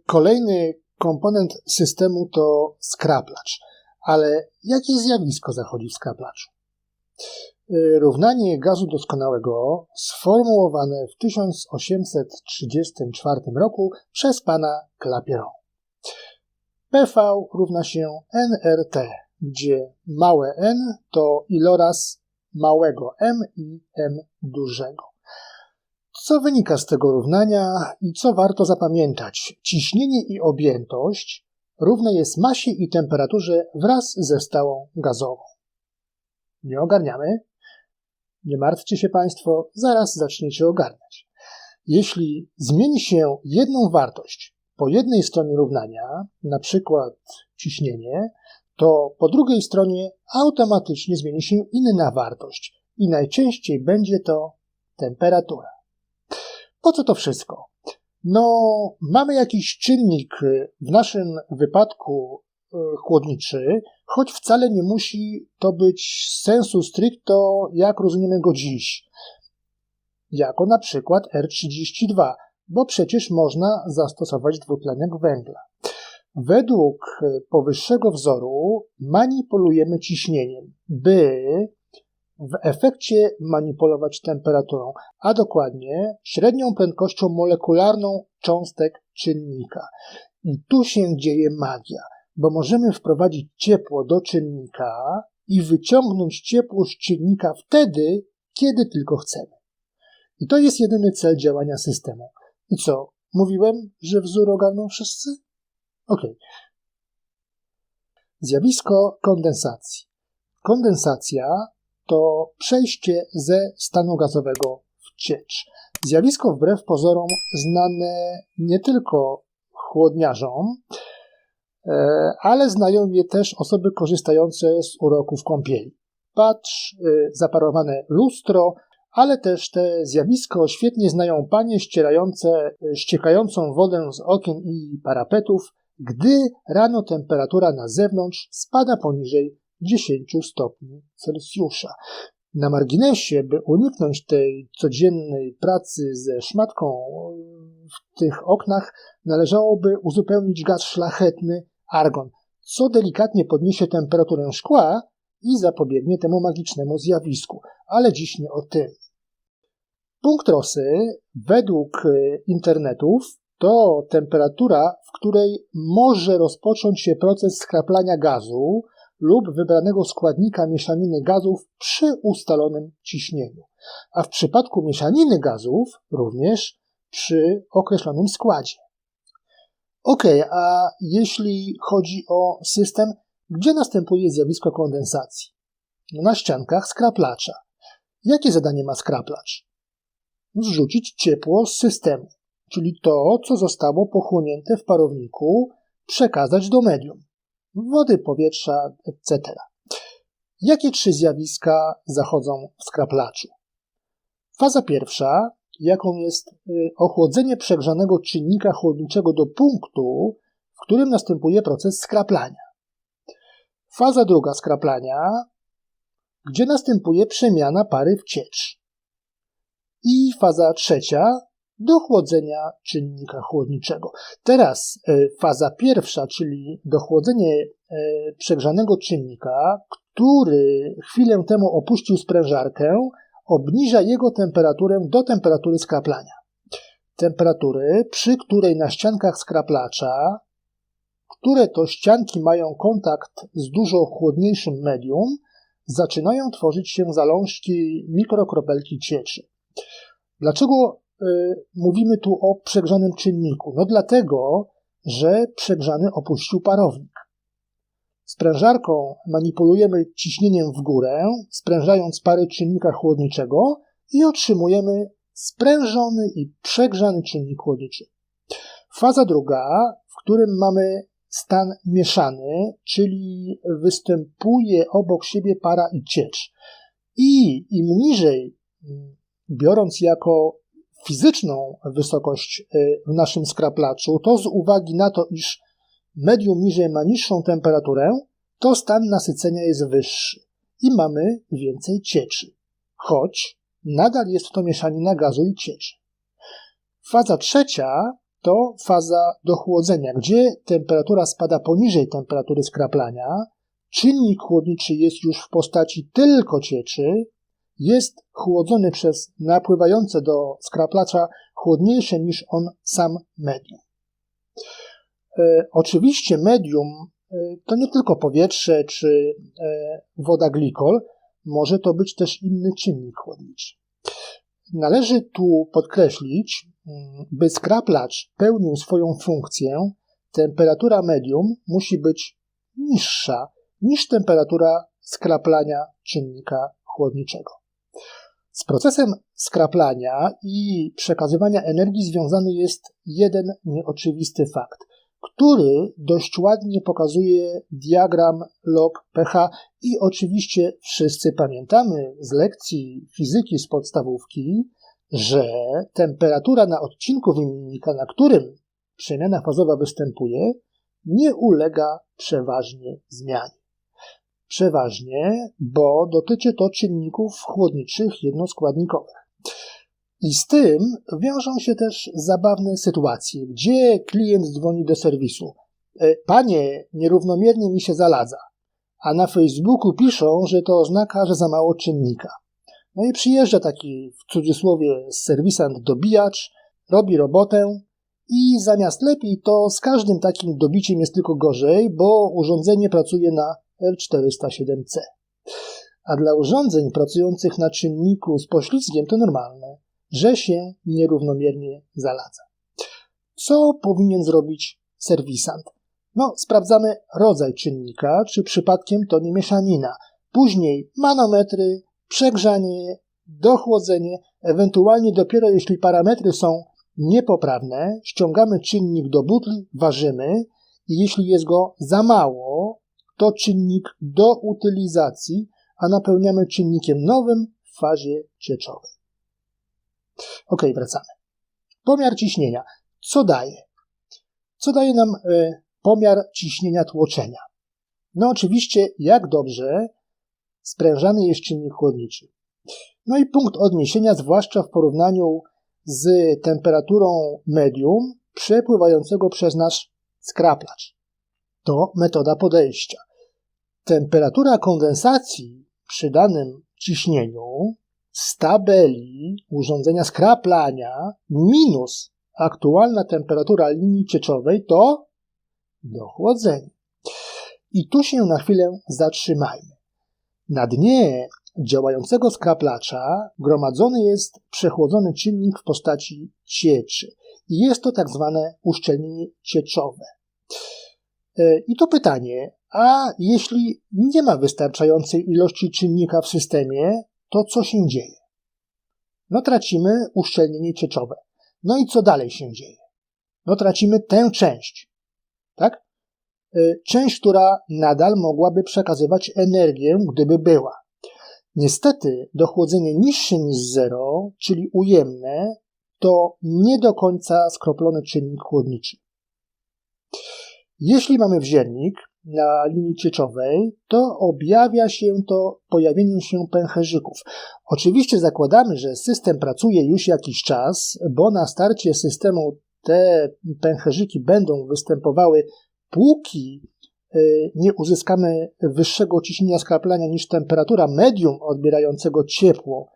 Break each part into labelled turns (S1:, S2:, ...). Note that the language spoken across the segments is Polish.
S1: Kolejny komponent systemu to skraplacz. Ale jakie zjawisko zachodzi w skraplaczu? Równanie gazu doskonałego sformułowane w 1834 roku przez pana Clapeyron. PV równa się nRT, gdzie małe n to iloraz małego m i m dużego. Co wynika z tego równania i co warto zapamiętać? Ciśnienie i objętość równe jest masie i temperaturze wraz ze stałą gazową. Nie ogarniamy? Nie martwcie się Państwo, zaraz zaczniecie ogarniać. Jeśli zmieni się jedną wartość po jednej stronie równania, na przykład ciśnienie, to po drugiej stronie automatycznie zmieni się inna wartość i najczęściej będzie to temperatura. Po co to wszystko? Mamy jakiś czynnik, w naszym wypadku chłodniczy, choć wcale nie musi to być sensu stricto, jak rozumiemy go dziś, jako na przykład R32, bo przecież można zastosować dwutlenek węgla. Według powyższego wzoru manipulujemy ciśnieniem, by w efekcie manipulować temperaturą, a dokładnie średnią prędkością molekularną cząstek czynnika. I tu się dzieje magia, bo możemy wprowadzić ciepło do czynnika i wyciągnąć ciepło z czynnika wtedy, kiedy tylko chcemy. I to jest jedyny cel działania systemu. I co? Mówiłem, że wzór ogarną wszyscy? Okej. Zjawisko kondensacji. Kondensacja to przejście ze stanu gazowego w ciecz. Zjawisko wbrew pozorom znane nie tylko chłodniarzom, ale znają je też osoby korzystające z uroków kąpieli. Patrz, zaparowane lustro, ale też te zjawisko świetnie znają panie ścierające ściekającą wodę z okien i parapetów, gdy rano temperatura na zewnątrz spada poniżej 10 stopni Celsjusza. Na marginesie, by uniknąć tej codziennej pracy ze szmatką w tych oknach, należałoby uzupełnić gaz szlachetny argon, co delikatnie podniesie temperaturę szkła i zapobiegnie temu magicznemu zjawisku. Ale dziś nie o tym. Punkt Rossy według internetów to temperatura, w której może rozpocząć się proces skraplania gazu lub wybranego składnika mieszaniny gazów przy ustalonym ciśnieniu, a w przypadku mieszaniny gazów również przy określonym składzie. A jeśli chodzi o system, gdzie następuje zjawisko kondensacji? Na ściankach skraplacza. Jakie zadanie ma skraplacz? Zrzucić ciepło z systemu, czyli to, co zostało pochłonięte w parowniku, przekazać do medium, wody, powietrza, etc. Jakie 3 zjawiska zachodzą w skraplaczu? Faza pierwsza, jaką jest ochłodzenie przegrzanego czynnika chłodniczego do punktu, w którym następuje proces skraplania. Faza druga skraplania, gdzie następuje przemiana pary w ciecz. I faza trzecia, dochłodzenia czynnika chłodniczego. Teraz faza pierwsza, czyli dochłodzenie przegrzanego czynnika, który chwilę temu opuścił sprężarkę, obniża jego temperaturę do temperatury skraplania. Temperatury, przy której na ściankach skraplacza, które to ścianki mają kontakt z dużo chłodniejszym medium, zaczynają tworzyć się zalążki mikrokropelki cieczy. Dlaczego mówimy tu o przegrzanym czynniku? Dlatego, że przegrzany opuścił parownik. Sprężarką manipulujemy ciśnieniem w górę, sprężając parę czynnika chłodniczego i otrzymujemy sprężony i przegrzany czynnik chłodniczy. Faza druga, w którym mamy stan mieszany, czyli występuje obok siebie para i ciecz. I im niżej, biorąc jako fizyczną wysokość w naszym skraplaczu, to z uwagi na to, iż medium niżej ma niższą temperaturę, to stan nasycenia jest wyższy i mamy więcej cieczy, choć nadal jest to mieszanina gazu i cieczy. Faza trzecia to faza dochłodzenia, gdzie temperatura spada poniżej temperatury skraplania, czynnik chłodniczy jest już w postaci tylko cieczy, jest chłodzony przez napływające do skraplacza chłodniejsze niż on sam medium. Oczywiście medium to nie tylko powietrze czy woda glikol, może to być też inny czynnik chłodniczy. Należy tu podkreślić, by skraplacz pełnił swoją funkcję, temperatura medium musi być niższa niż temperatura skraplania czynnika chłodniczego. Z procesem skraplania i przekazywania energii związany jest jeden nieoczywisty fakt, który dość ładnie pokazuje diagram log pH i oczywiście wszyscy pamiętamy z lekcji fizyki z podstawówki, że temperatura na odcinku wymiennika, na którym przemiana fazowa występuje, nie ulega przeważnie zmianie. Przeważnie, bo dotyczy to czynników chłodniczych jednoskładnikowych. I z tym wiążą się też zabawne sytuacje, gdzie klient dzwoni do serwisu. Panie, nierównomiernie mi się zaladza. A na Facebooku piszą, że to oznaka, że za mało czynnika. No i przyjeżdża taki, w cudzysłowie, serwisant dobijacz, robi robotę i zamiast lepiej, to z każdym takim dobiciem jest tylko gorzej, bo urządzenie pracuje na L407C. A dla urządzeń pracujących na czynniku z poślizgiem to normalne, że się nierównomiernie zaladza. Co powinien zrobić serwisant? No, sprawdzamy rodzaj czynnika, czy przypadkiem to nie mieszanina. Później manometry, przegrzanie, dochłodzenie, ewentualnie dopiero jeśli parametry są niepoprawne, ściągamy czynnik do butli, ważymy i jeśli jest go za mało, to czynnik do utylizacji, a napełniamy czynnikiem nowym w fazie cieczowej. Ok, wracamy. Pomiar ciśnienia. Co daje? Co daje nam pomiar ciśnienia tłoczenia? No oczywiście, jak dobrze sprężany jest czynnik chłodniczy. No i punkt odniesienia, zwłaszcza w porównaniu z temperaturą medium przepływającego przez nasz skraplacz. To metoda podejścia. Temperatura kondensacji przy danym ciśnieniu z tabeli urządzenia skraplania minus aktualna temperatura linii cieczowej to dochłodzenie. I tu się na chwilę zatrzymajmy. Na dnie działającego skraplacza gromadzony jest przechłodzony czynnik w postaci cieczy. I jest to tak zwane uszczelnienie cieczowe. I tu pytanie, a jeśli nie ma wystarczającej ilości czynnika w systemie, to co się dzieje? No tracimy uszczelnienie cieczowe. No i co dalej się dzieje? No tracimy tę część, tak? Część, która nadal mogłaby przekazywać energię, gdyby była. Niestety dochłodzenie niższe niż 0, czyli ujemne, to nie do końca skroplony czynnik chłodniczy. Jeśli mamy wziernik na linii cieczowej, to objawia się to pojawieniem się pęcherzyków. Oczywiście zakładamy, że system pracuje już jakiś czas, bo na starcie systemu te pęcherzyki będą występowały, póki nie uzyskamy wyższego ciśnienia skraplania niż temperatura medium odbierającego ciepło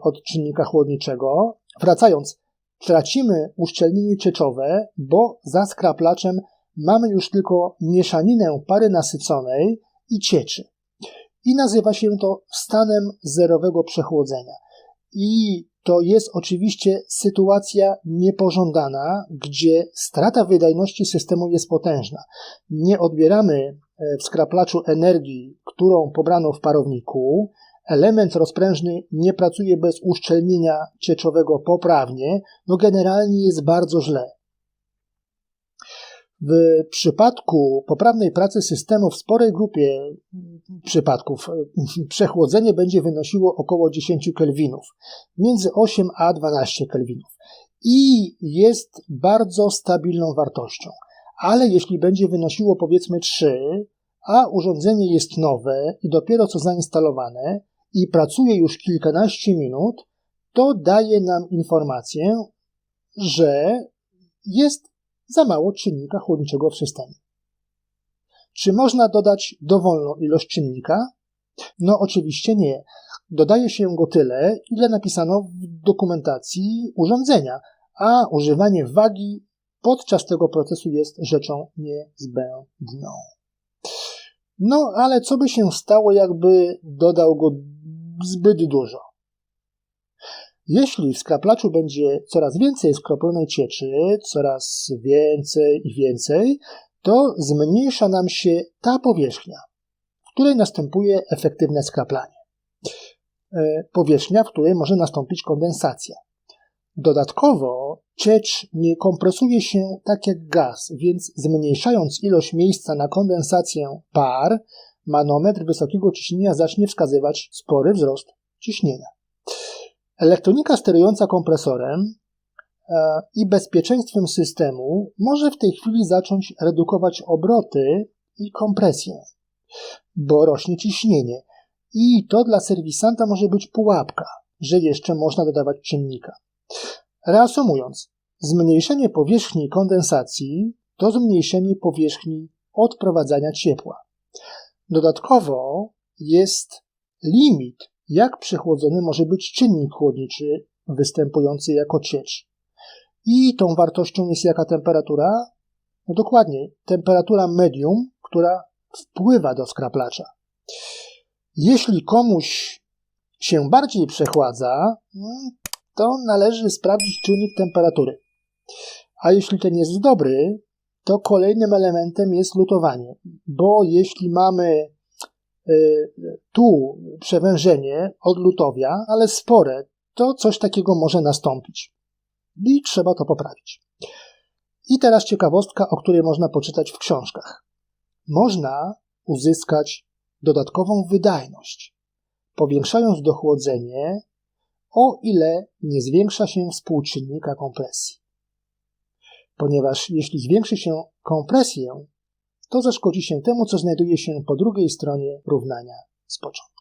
S1: od czynnika chłodniczego. Wracając, tracimy uszczelnienie cieczowe, bo za skraplaczem mamy już tylko mieszaninę pary nasyconej i cieczy. I nazywa się to stanem zerowego przechłodzenia. I to jest oczywiście sytuacja niepożądana, gdzie strata wydajności systemu jest potężna. Nie odbieramy w skraplaczu energii, którą pobrano w parowniku. Element rozprężny nie pracuje bez uszczelnienia cieczowego poprawnie. No generalnie jest bardzo źle. W przypadku poprawnej pracy systemu w sporej grupie przypadków przechłodzenie będzie wynosiło około 10 kelwinów, między 8 a 12 kelwinów i jest bardzo stabilną wartością. Ale jeśli będzie wynosiło powiedzmy 3, a urządzenie jest nowe i dopiero co zainstalowane i pracuje już kilkanaście minut, to daje nam informację, że jest za mało czynnika chłodniczego w systemie. Czy można dodać dowolną ilość czynnika? No oczywiście nie. Dodaje się go tyle, ile napisano w dokumentacji urządzenia, a używanie wagi podczas tego procesu jest rzeczą niezbędną. No ale co by się stało, jakby dodał go zbyt dużo? Jeśli w skraplaczu będzie coraz więcej skroplonej cieczy, coraz więcej i więcej, to zmniejsza nam się ta powierzchnia, w której następuje efektywne skraplanie. Powierzchnia, w której może nastąpić kondensacja. Dodatkowo ciecz nie kompresuje się tak jak gaz, więc zmniejszając ilość miejsca na kondensację par, manometr wysokiego ciśnienia zacznie wskazywać spory wzrost ciśnienia. Elektronika sterująca kompresorem i bezpieczeństwem systemu może w tej chwili zacząć redukować obroty i kompresję, bo rośnie ciśnienie i to dla serwisanta może być pułapka, że jeszcze można dodawać czynnika. Reasumując, zmniejszenie powierzchni kondensacji to zmniejszenie powierzchni odprowadzania ciepła. Dodatkowo jest limit, jak przechłodzony może być czynnik chłodniczy występujący jako ciecz. I tą wartością jest jaka temperatura? No dokładnie, temperatura medium, która wpływa do skraplacza. Jeśli komuś się bardziej przechładza, to należy sprawdzić czynnik temperatury. A jeśli ten jest dobry, to kolejnym elementem jest lutowanie, bo jeśli mamy tu przewężenie od lutowia, ale spore, to coś takiego może nastąpić i trzeba to poprawić. I teraz ciekawostka, o której można poczytać w książkach. Można uzyskać dodatkową wydajność, powiększając dochłodzenie, o ile nie zwiększa się współczynnika kompresji. Ponieważ jeśli zwiększy się kompresję, to zaszkodzi się temu, co znajduje się po drugiej stronie równania z początku.